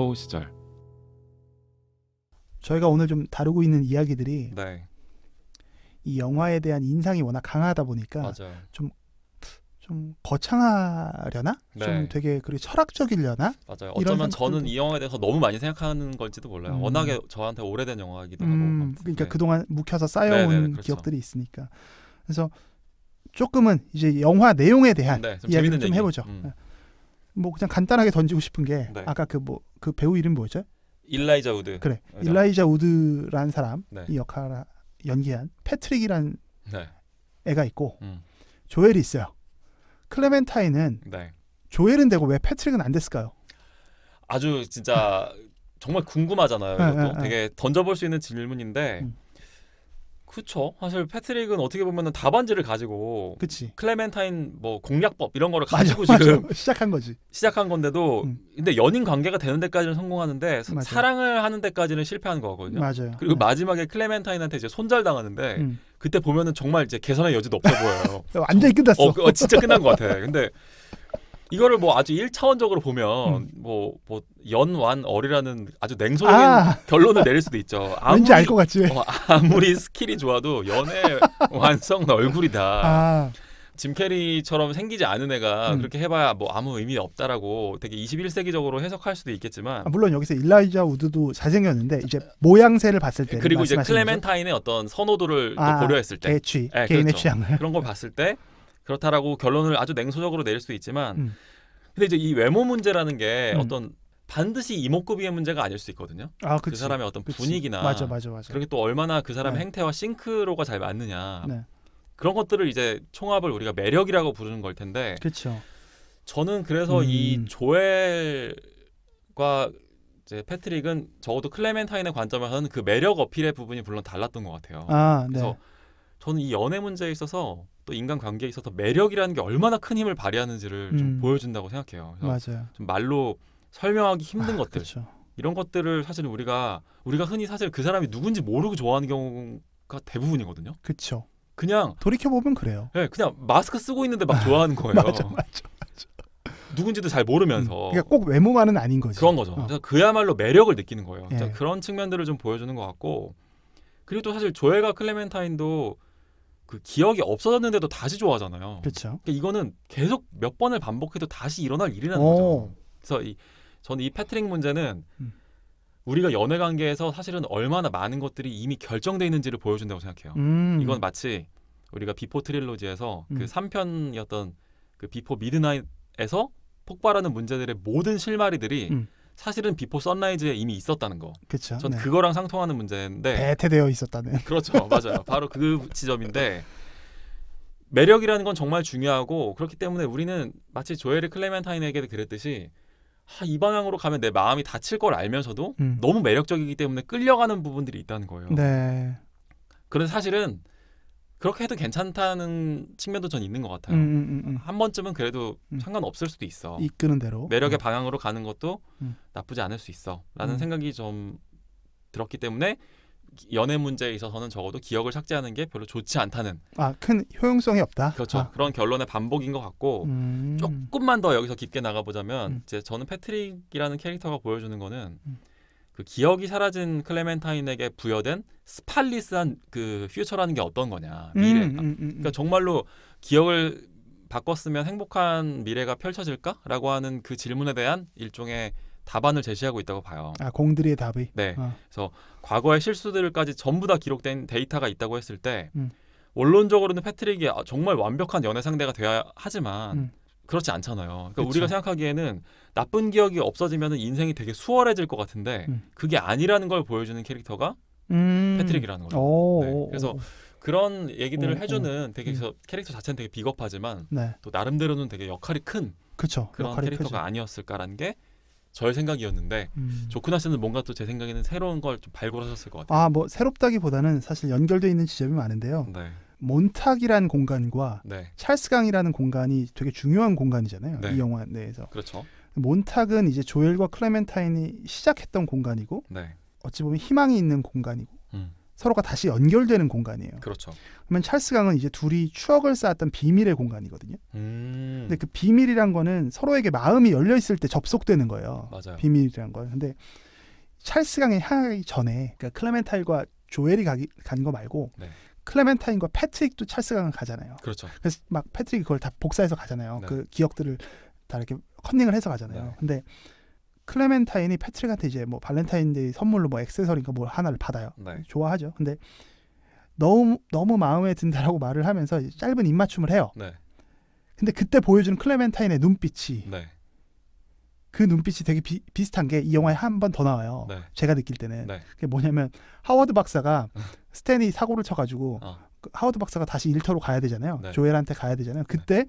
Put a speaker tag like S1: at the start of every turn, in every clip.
S1: 호우 시절.
S2: 저희가 오늘 좀 다루고 있는 이야기들이
S3: 네.
S2: 이 영화에 대한 인상이 워낙 강하다 보니까
S3: 맞아요.
S2: 좀 거창하려나?
S3: 네.
S2: 좀 되게 그리고 철학적이려나?
S3: 맞아요.
S2: 이런
S3: 어쩌면
S2: 생각들도-
S3: 저는 이 영화에 대해서 너무 많이 생각하는 걸지도 몰라요. 워낙에 저한테 오래된 영화이기도 하고.
S2: 그러니까
S3: 네.
S2: 그동안 묵혀서 쌓여온
S3: 네네, 그렇죠.
S2: 기억들이 있으니까. 그래서 조금은 이제 영화 내용에 대한
S3: 네, 좀
S2: 이야기를
S3: 재밌는
S2: 좀
S3: 얘기.
S2: 해보죠. 뭐 그냥 간단하게 던지고 싶은 게
S3: 네.
S2: 아까 그 배우 이름 뭐죠?
S3: 일라이자 우드.
S2: 그래,
S3: 그죠?
S2: 일라이자 우드라는 사람
S3: 네.
S2: 이 역할을 연기한 패트릭이란
S3: 네.
S2: 애가 있고
S3: 음.
S2: 조엘이 있어요. 클레멘타인은
S3: 네.
S2: 조엘은 되고 왜 패트릭은 안 됐을까요?
S3: 아주 진짜 정말 궁금하잖아요.
S2: 네,
S3: 이것도
S2: 네,
S3: 되게 던져볼 수 있는 질문인데, 그쵸? 사실 패트릭은 어떻게 보면은 답안지를 가지고
S2: 그치.
S3: 클레멘타인 뭐 공략법 이런 거를
S2: 맞아,
S3: 가지고 지금
S2: 시작한 거지.
S3: 시작한 건데도, 근데 연인 관계가 되는 데까지는 성공하는데
S2: 맞아요.
S3: 사랑을 하는 데까지는 실패하는 거거든요.
S2: 맞아요.
S3: 그리고
S2: 네.
S3: 마지막에 클레멘타인한테 이제 손절당하는데 그때 보면은 정말 이제 개선의 여지도 없어 보여요.
S2: 완전히 끝났어.
S3: 진짜 끝난 것 같아. 근데 이거를 뭐 아주 1차원적으로 보면 뭐 연완 어리라는 아주 냉소적인 결론을 내릴 수도 있죠.
S2: 왠지 알 것 같지.
S3: 아무리 스킬이 좋아도 연애 완성 얼굴이다. 짐 캐리처럼 생기지 않은 애가 그렇게 해봐야 뭐 아무 의미 없다라고 되게 21세기적으로 해석할 수도 있겠지만,
S2: 물론 여기서 일라이자 우드도 잘생겼는데 이제 모양새를 봤을 때
S3: 그리고 이제 클레멘타인의 어떤 선호도를 또 고려했을 때
S2: 개인의
S3: 그렇죠.
S2: 취향을
S3: 그런 걸 봤을 때 그렇다라고 결론을 아주 냉소적으로 내릴 수 있지만, 근데 이제 이 외모 문제라는 게 어떤 반드시 이목구비의 문제가 아닐 수 있거든요. 그 사람의 어떤 분위기나
S2: 맞아.
S3: 그렇게 또 얼마나 그 사람의 행태와 싱크로가 잘 맞느냐. 그런 것들을 이제 총합을 우리가 매력이라고 부르는 걸 텐데.
S2: 그렇죠.
S3: 저는 그래서 이 조엘과 이제 패트릭은 적어도 클레멘타인의 관점에서는 그 매력 어필의 부분이 물론 달랐던 것 같아요. 그래서 저는 이 연애 문제에 있어서 또 인간 관계에 있어서 매력이라는 게 얼마나 큰 힘을 발휘하는지를 좀 보여준다고 생각해요.
S2: 맞아요.
S3: 좀 말로 설명하기 힘든 것들,
S2: 그쵸.
S3: 이런 것들을 사실 우리가 흔히 사실 그 사람이 누군지 모르고 좋아하는 경우가 대부분이거든요.
S2: 그렇죠.
S3: 그냥
S2: 돌이켜 보면 그래요.
S3: 네, 그냥 마스크 쓰고 있는데 막 좋아하는 거예요.
S2: 맞아.
S3: 누군지도 잘 모르면서.
S2: 그러니까 꼭 외모만은 아닌 거지.
S3: 그런 거죠. 그래서 그야말로 매력을 느끼는 거예요. 그런 측면들을 좀 보여주는 것 같고, 그리고 또 사실 조엘과 클레멘타인도 그 기억이 없어졌는데도 다시 좋아하잖아요.
S2: 그렇죠.
S3: 그러니까 이거는 계속 몇 번을 반복해도 다시 일어날 일이라는 거죠. 그래서 저는 이 패트릭 문제는 우리가 연애 관계에서 사실은 얼마나 많은 것들이 이미 결정돼 있는지를 보여준다고 생각해요. 이건 마치 우리가 비포 트릴로지에서 그 3편이었던 그 비포 미드나잇에서 폭발하는 문제들의 모든 실마리들이 사실은 비포 선라이즈에 이미 있었다는 거.
S2: 그렇죠.
S3: 전 그거랑 상통하는 문제인데.
S2: 배태되어 있었다는.
S3: 그렇죠, 맞아요. 바로 그 지점인데, 매력이라는 건 정말 중요하고, 그렇기 때문에 우리는 마치 조엘이 클레멘타인에게 그랬듯이 이 방향으로 가면 내 마음이 다칠 걸 알면서도 너무 매력적이기 때문에 끌려가는 부분들이 있다는 거예요.
S2: 네.
S3: 그런데 사실은 그렇게 해도 괜찮다는 측면도 전 있는 것 같아요. 한 번쯤은 그래도 상관없을 수도 있어.
S2: 이끄는 대로.
S3: 매력의 방향으로 가는 것도 나쁘지 않을 수 있어 라는 생각이 좀 들었기 때문에 연애 문제에 있어서는 적어도 기억을 삭제하는 게 별로 좋지 않다는,
S2: 큰 효용성이 없다.
S3: 그렇죠. 그런 결론의 반복인 것 같고, 조금만 더 여기서 깊게 나가보자면 이제 저는 패트릭이라는 캐릭터가 보여주는 거는 그 기억이 사라진 클레멘타인에게 부여된 스팔리스한 그 퓨처라는 게 어떤 거냐, 미래가. 그러니까 정말로 기억을 바꿨으면 행복한 미래가 펼쳐질까라고 하는 그 질문에 대한 일종의 답안을 제시하고 있다고 봐요.
S2: 공들이의 답이.
S3: 네. 그래서 과거의 실수들까지 전부 다 기록된 데이터가 있다고 했을 때 원론적으로는 패트릭이 정말 완벽한 연애 상대가 돼야 하지만 그렇지 않잖아요. 그러니까 우리가 생각하기에는 나쁜 기억이 없어지면 인생이 되게 수월해질 것 같은데 그게 아니라는 걸 보여주는 캐릭터가 패트릭이라는 거죠. 네. 그래서 그런 얘기들을 해주는 되게 캐릭터 자체는 되게 비겁하지만 또 나름대로는 되게 역할이 큰 그런 캐릭터가 아니었을까라는 게 저의 생각이었는데 조크나 씨는 뭔가 또 제 생각에는 새로운 걸 좀 발굴하셨을 것 같아요.
S2: 뭐 새롭다기보다는 사실 연결되어 있는 지점이 많은데요. 몬탁이라는 공간과 찰스강이라는 공간이 되게 중요한 공간이잖아요. 이 영화 내에서.
S3: 그렇죠.
S2: 몬탁은 이제 조엘과 클레멘타인이 시작했던 공간이고 어찌 보면 희망이 있는 공간이고 서로가 다시 연결되는 공간이에요.
S3: 그렇죠.
S2: 그러면 찰스 강은 이제 둘이 추억을 쌓았던 비밀의 공간이거든요. 근데 그 비밀이란 거는 서로에게 마음이 열려 있을 때 접속되는 거예요.
S3: 맞아요.
S2: 비밀이란 거. 근데 찰스 강에 향하기 전에 그러니까 클레멘타인과 조엘이 간 거 말고 네. 클레멘타인과 패트릭도 찰스 강을 가잖아요.
S3: 그렇죠.
S2: 그래서 막 패트릭이 그걸 다 복사해서 가잖아요. 네. 그 기억들을 다 이렇게 컨닝을 해서 가잖아요. 네. 근데 클레멘타인이 패트릭한테 이제 뭐 발렌타인데이 선물로 뭐 액세서리인가 뭐 하나를 받아요. 네. 좋아하죠. 근데 너무 마음에 든다라고 말을 하면서 짧은 입맞춤을 해요. 네. 근데 그때 보여주는 클레멘타인의 눈빛이 네. 그 눈빛이 되게 비슷한 게 이 영화에 한 번 더 나와요. 네. 제가 느낄 때는 네. 그게 뭐냐면 하워드 박사가 스탠이 사고를 쳐가지고 하워드 박사가 다시 일터로 가야 되잖아요. 네. 조엘한테 가야 되잖아요. 그때 네.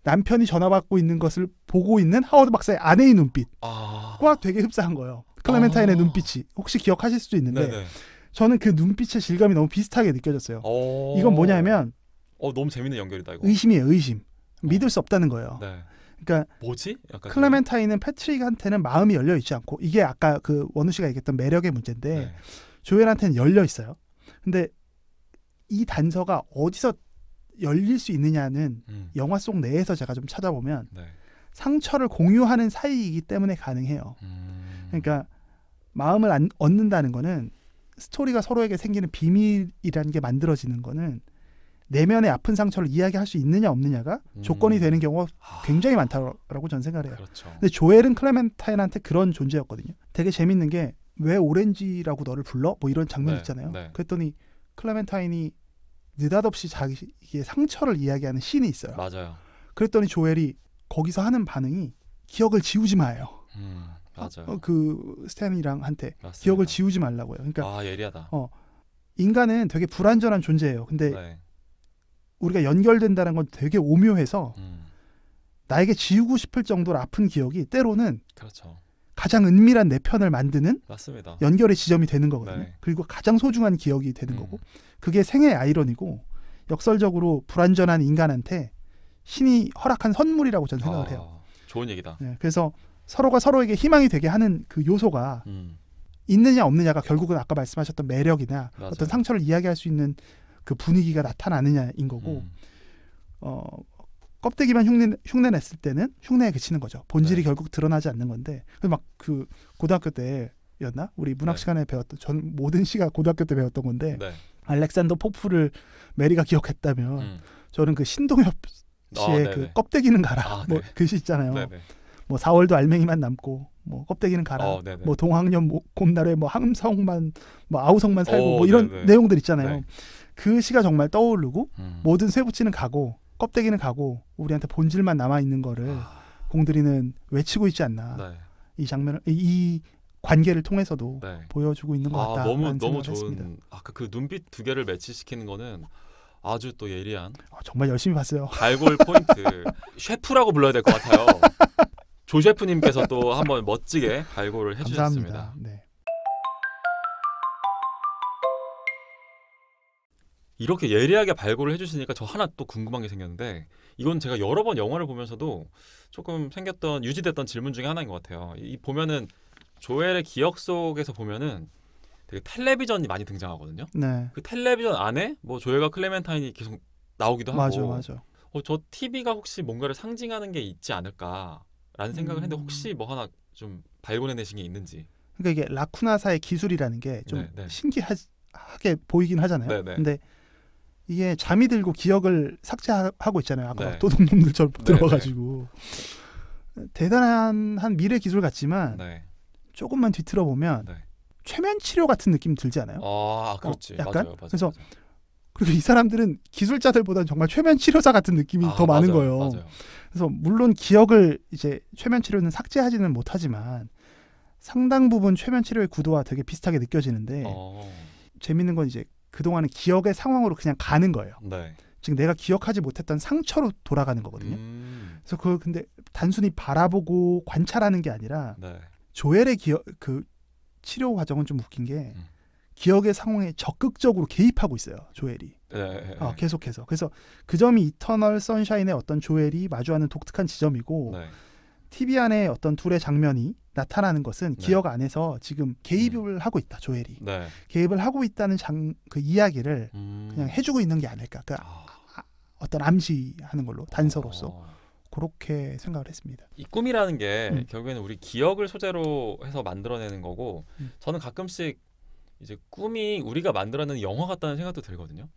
S2: 남편이 전화 받고 있는 것을 보고 있는 하워드 박사의 아내의 눈빛과 되게 흡사한 거예요. 클레멘타인의 눈빛이 혹시 기억하실 수도 있는데 네네. 저는 그 눈빛의 질감이 너무 비슷하게 느껴졌어요. 이건 뭐냐면
S3: 너무 재밌는 연결이다 이거.
S2: 의심이에요. 의심. 믿을 수 없다는 거예요. 네. 그러니까
S3: 뭐지?
S2: 클레멘타인은 패트릭한테는 마음이 열려 있지 않고 이게 아까 그 원우 씨가 얘기했던 매력의 문제인데 네. 조엘한테는 열려 있어요. 근데 이 단서가 어디서 열릴 수 있느냐는 영화 속 내에서 제가 좀 찾아보면 네. 상처를 공유하는 사이이기 때문에 가능해요. 그러니까 마음을 얻는다는 거는 스토리가 서로에게 생기는 비밀이라는 게 만들어지는 거는 내면의 아픈 상처를 이야기할 수 있느냐 없느냐가 조건이 되는 경우가 굉장히 많다고 저는 생각을 해요.
S3: 그렇죠.
S2: 근데 조엘은 클레멘타인한테 그런 존재였거든요. 되게 재밌는 게 왜 오렌지라고 너를 불러? 뭐 이런 장면 네, 있잖아요. 네. 그랬더니 클레멘타인이 느닷없이 자기의 상처를 이야기하는 씬이 있어요.
S3: 맞아요.
S2: 그랬더니 조엘이 거기서 하는 반응이 기억을 지우지 마요.
S3: 맞아요.
S2: 그 스탠이랑한테 기억을 지우지 말라고요. 그러니까
S3: 예리하다.
S2: 인간은 되게 불완전한 존재예요. 근데 네. 우리가 연결된다는 건 되게 오묘해서 나에게 지우고 싶을 정도로 아픈 기억이 때로는
S3: 그렇죠.
S2: 가장 은밀한 내 편을 만드는
S3: 맞습니다.
S2: 연결의 지점이 되는 거거든요.
S3: 네.
S2: 그리고 가장 소중한 기억이 되는 거고 그게 생애의 아이러니고 역설적으로 불완전한 인간한테 신이 허락한 선물이라고 저는 생각을 해요.
S3: 좋은 얘기다.
S2: 네, 그래서 서로가 서로에게 희망이 되게 하는 그 요소가 있느냐 없느냐가 결국은 아까 말씀하셨던 매력이나 맞아요. 어떤 상처를 이야기할 수 있는 그 분위기가 나타나느냐인 거고 껍데기만 흉내 냈을 때는 흉내에 그치는 거죠. 본질이 네. 결국 드러나지 않는 건데 막 그 고등학교 때였나? 우리 문학 네. 시간에 배웠던 전 모든 시가 고등학교 때 배웠던 건데 네. 알렉산더 포프를 메리가 기억했다면 저는 그 신동엽 씨의 그 껍데기는 가라 뭐 글씨 있잖아요. 네네. 뭐 4월도 알맹이만 남고 뭐 껍데기는 가라 뭐 동학년 곰날에 뭐 함성만 뭐 아우성만 살고 뭐 이런 네네. 내용들 있잖아요. 네. 그 시가 정말 떠오르고 모든 쇠붙이는 가고 껍데기는 가고 우리한테 본질만 남아있는 거를 공들이는 외치고 있지 않나. 네. 이 장면을 이 관계를 통해서도 네. 보여주고 있는 것 같다.
S3: 너무 좋은 했습니다. 아까 그 눈빛 두 개를 매치시키는 거는 아주 또 예리한
S2: 정말 열심히 봤어요.
S3: 발골 포인트. 셰프라고 불러야 될 것 같아요. 조 셰프님께서 또 한번 멋지게 발골을 해주셨습니다. 네. 이렇게 예리하게 발골을 해주시니까 저 하나 또 궁금한 게 생겼는데 이건 제가 여러 번 영화를 보면서도 조금 생겼던 유지됐던 질문 중에 하나인 것 같아요. 이 보면은 조엘의 기억 속에서 보면은 되게 텔레비전이 많이 등장하거든요.
S2: 네.
S3: 그 텔레비전 안에 뭐 조엘과 클레멘타인이 계속 나오기도 하고.
S2: 맞아.
S3: 저 TV가 혹시 뭔가를 상징하는 게 있지 않을까라는 생각을 했는데 혹시 뭐 하나 좀 발견해내신 게 있는지.
S2: 그러니까 이게 라쿠나사의 기술이라는 게 좀 신기하게 보이긴 하잖아요.
S3: 네네.
S2: 근데 이게 잠이 들고 기억을 삭제하고 있잖아요. 아까 네. 도둑놈들처럼 들어가가지고 대단한 한 미래 기술 같지만
S3: 네.
S2: 조금만 뒤틀어 보면
S3: 네.
S2: 최면 치료 같은 느낌 들지 않아요?
S3: 그렇지.
S2: 약간.
S3: 맞아요.
S2: 그래서 그리고 이 사람들은 기술자들보다는 정말 최면 치료사 같은 느낌이 더 많은 거예요.
S3: 맞아요.
S2: 그래서 물론 기억을 이제 최면 치료는 삭제하지는 못하지만 상당 부분 최면 치료의 구도와 되게 비슷하게 느껴지는데 재밌는 건 이제 그동안은 기억의 상황으로 그냥 가는 거예요.
S3: 네.
S2: 즉 내가 기억하지 못했던 상처로 돌아가는 거거든요. 그래서 그걸 근데 단순히 바라보고 관찰하는 게 아니라
S3: 네.
S2: 조엘의 그 치료 과정은 좀 웃긴 게 기억의 상황에 적극적으로 개입하고 있어요. 조엘이.
S3: 네.
S2: 계속해서. 그래서 그 점이 이터널 선샤인의 어떤 조엘이 마주하는 독특한 지점이고
S3: 네.
S2: TV 안에 어떤 둘의 장면이 나타나는 것은
S3: 네.
S2: 기억 안에서 지금 개입을 하고 있다. 조엘이
S3: 네.
S2: 개입을 하고 있다는 그 이야기를 그냥 해주고 있는 게 아닐까. 그러니까 어떤 암시하는 걸로 단서로서 그렇게 생각을 했습니다.
S3: 이 꿈이라는 게 결국에는 우리 기억을 소재로 해서 만들어내는 거고 저는 가끔씩 이제 꿈이 우리가 만들어내는 영화 같다는 생각도 들거든요.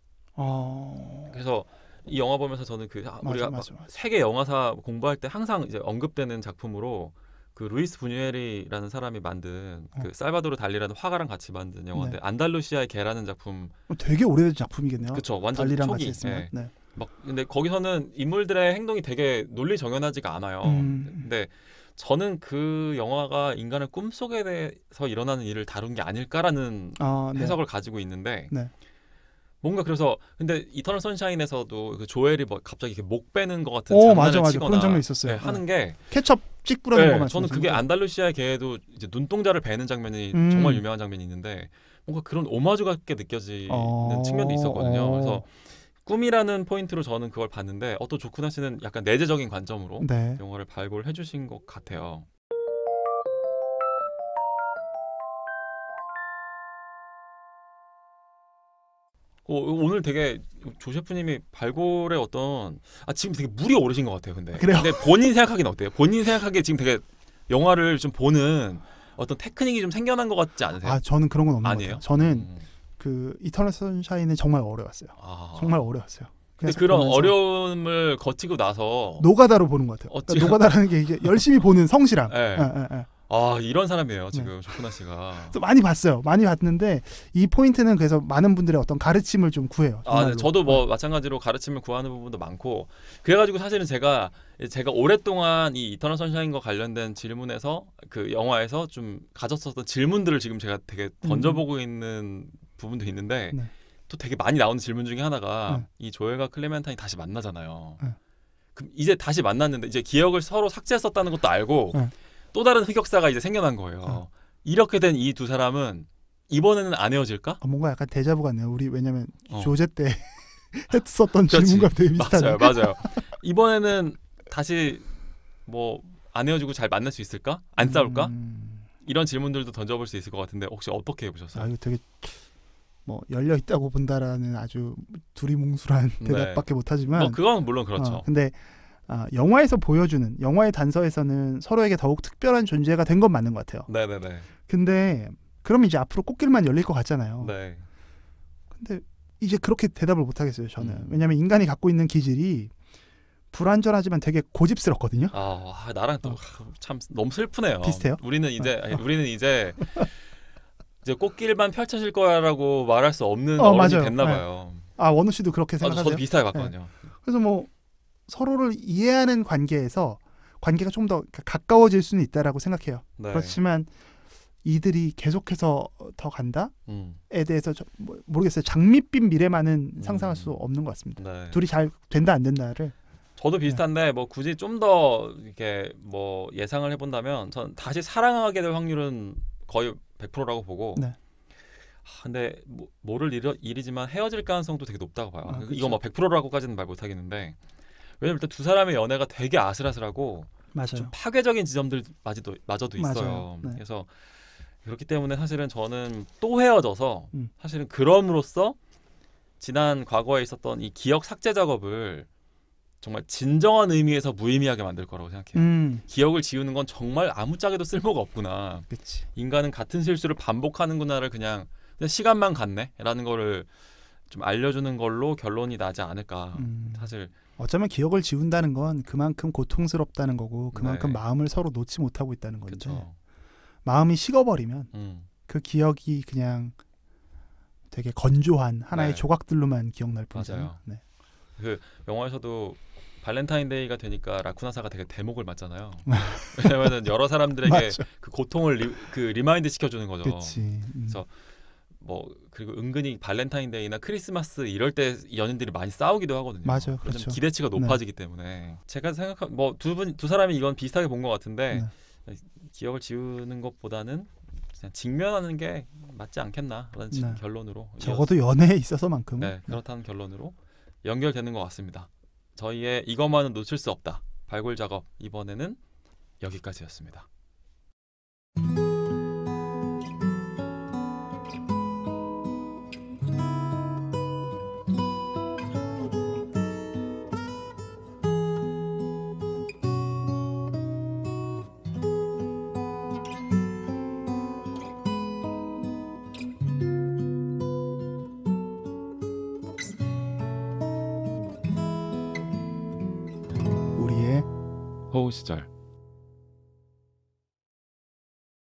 S3: 그래서 이 영화 보면서 저는 우리가 세계 영화사 공부할 때 항상 이제 언급되는 작품으로 그 루이스 부뉴엘이라는 사람이 만든 그 살바도르 달리라는 화가랑 같이 만든 영화인데 안달루시아의 개라는 작품.
S2: 되게 오래된 작품이겠네요.
S3: 그렇죠. 완전
S2: 달리랑
S3: 초기.
S2: 같이 했으면. 네.
S3: 막 근데 거기서는 인물들의 행동이 되게 논리 정연하지가 않아요. 근데 저는 그 영화가 인간의 꿈속에 대해서 일어나는 일을 다룬 게 아닐까라는 해석을 가지고 있는데 뭔가 그래서 근데 이터널 선샤인에서도 그 조엘이 뭐 갑자기 이렇게 목 빼는 것 같은 장난을 치거나
S2: 그런 장면 있었어요.
S3: 하는 게
S2: 케첩 찍 뿌리는 것만
S3: 저는 그게 안달루시아의 개에도 이제 눈동자를 베는 장면이 정말 유명한 장면이 있는데 뭔가 그런 오마주 같게 느껴지는 측면도 있었거든요. 그래서 꿈이라는 포인트로 저는 그걸 봤는데 또 조쿠나 씨는 약간 내재적인 관점으로 영화를 발굴해 주신 것 같아요. 오늘 되게 조 셰프님이 발굴의 어떤 지금 되게 물이 오르신 것 같아요. 근데 본인 생각하기는 어때요? 본인 생각하기에 지금 되게 영화를 좀 보는 어떤 테크닉이 좀 생겨난 것 같지 않으세요?
S2: 저는 그런 건 없는
S3: 아니에요?
S2: 것 같아요. 저는 그 이터널 선샤인은 정말 어려웠어요. 정말 어려웠어요.
S3: 근데 그런 어려움을 거치고 나서
S2: 노가다로 보는 것 같아요. 그러니까 노가다라는 게 이게 열심히 보는 성실함.
S3: 이런 사람이에요 지금 조쿠나 씨가.
S2: 또 많이 봤어요. 많이 봤는데 이 포인트는 그래서 많은 분들의 어떤 가르침을 좀 구해요.
S3: 네, 저도 뭐 마찬가지로 가르침을 구하는 부분도 많고 그래가지고 사실은 제가 오랫동안 이 이터널 선샤인과 관련된 질문에서 그 영화에서 좀 가졌었던 질문들을 지금 제가 되게 던져보고 있는 부분도 있는데 또 되게 많이 나오는 질문 중에 하나가 이 조엘과 클레멘타인이 다시 만나잖아요. 그럼 이제 다시 만났는데 이제 기억을 서로 삭제했었다는 것도 알고 또 다른 흑역사가 이제 생겨난 거예요. 이렇게 된 이 두 사람은 이번에는 안 헤어질까?
S2: 뭔가 약간 데자부 같네요. 우리 왜냐면 조제 때 했었던 질문과 되게 비슷하네요.
S3: 맞아요. 이번에는 다시 뭐 안 헤어지고 잘 만날 수 있을까? 안 싸울까? 이런 질문들도 던져볼 수 있을 것 같은데 혹시 어떻게 해보셨어요?
S2: 이거 되게 뭐 열려 있다고 본다라는 아주 두리뭉술한 대답밖에 못하지만
S3: 그건 물론 그렇죠.
S2: 근데 영화에서 보여주는 영화의 단서에서는 서로에게 더욱 특별한 존재가 된 건 맞는 것 같아요.
S3: 네네네.
S2: 근데 그럼 이제 앞으로 꽃길만 열릴 것 같잖아요.
S3: 네.
S2: 근데 이제 그렇게 대답을 못 하겠어요. 저는 왜냐하면 인간이 갖고 있는 기질이 불완전하지만 되게 고집스럽거든요.
S3: 나랑 또 참 너무 슬프네요.
S2: 비슷해요?
S3: 우리는 이제 꽃길만 펼쳐질 거라고 말할 수 없는 어른이 됐나 봐요.
S2: 원우 씨도 그렇게 생각하세요?
S3: 저도 비슷하게 봤거든요.
S2: 그래서 뭐 서로를 이해하는 관계에서 관계가 좀 더 가까워질 수는 있다라고 생각해요. 그렇지만 이들이 계속해서 더 간다에 대해서 모르겠어요. 장밋빛 미래만은 상상할 수 없는 것 같습니다. 둘이 잘 된다 안 된다를.
S3: 저도 비슷한데 뭐 굳이 좀 더 이렇게 뭐 예상을 해본다면 전 다시 사랑하게 될 확률은 거의 100%라고 보고. 근데 모를 일이지만 헤어질 가능성도 되게 높다고 봐요. 이거 뭐 100%라고까지는 말 못하겠는데 왜냐면 일단 두 사람의 연애가 되게 아슬아슬하고 좀 파괴적인 지점들마저도 있어요. 그래서 그렇기 때문에 사실은 저는 또 헤어져서 사실은 그럼으로써 지난 과거에 있었던 이 기억 삭제 작업을 정말 진정한 의미에서 무의미하게 만들 거라고 생각해요. 기억을 지우는 건 정말 아무짝에도 쓸모가 없구나.
S2: 그치.
S3: 인간은 같은 실수를 반복하는구나를 그냥 시간만 갔네라는 거를 좀 알려주는 걸로 결론이 나지 않을까. 사실
S2: 어쩌면 기억을 지운다는 건 그만큼 고통스럽다는 거고 그만큼 마음을 서로 놓지 못하고 있다는 건데
S3: 그쵸.
S2: 마음이 식어버리면 그 기억이 그냥 되게 건조한 하나의 조각들로만 기억날 뿐이잖아요.
S3: 그 영화에서도 발렌타인데이가 되니까 라쿠나사가 되게 대목을 맞잖아요. 왜냐면은 여러 사람들에게 그 고통을 리마인드 시켜주는 거죠. 그래서 뭐 그리고 은근히 발렌타인데이나 크리스마스 이럴 때 연인들이 많이 싸우기도 하거든요.
S2: 그렇죠.
S3: 기대치가 높아지기 때문에 제가 생각한 뭐 두 사람이 이건 비슷하게 본 것 같은데 기억을 지우는 것보다는 그냥 직면하는 게 맞지 않겠나라는 결론으로
S2: 적어도 연애에 있어서만큼은
S3: 그렇다는 결론으로 연결되는 것 같습니다. 저희의 이것만은 놓칠 수 없다 발굴 작업 이번에는 여기까지였습니다.
S2: 우리의
S3: 호우 시절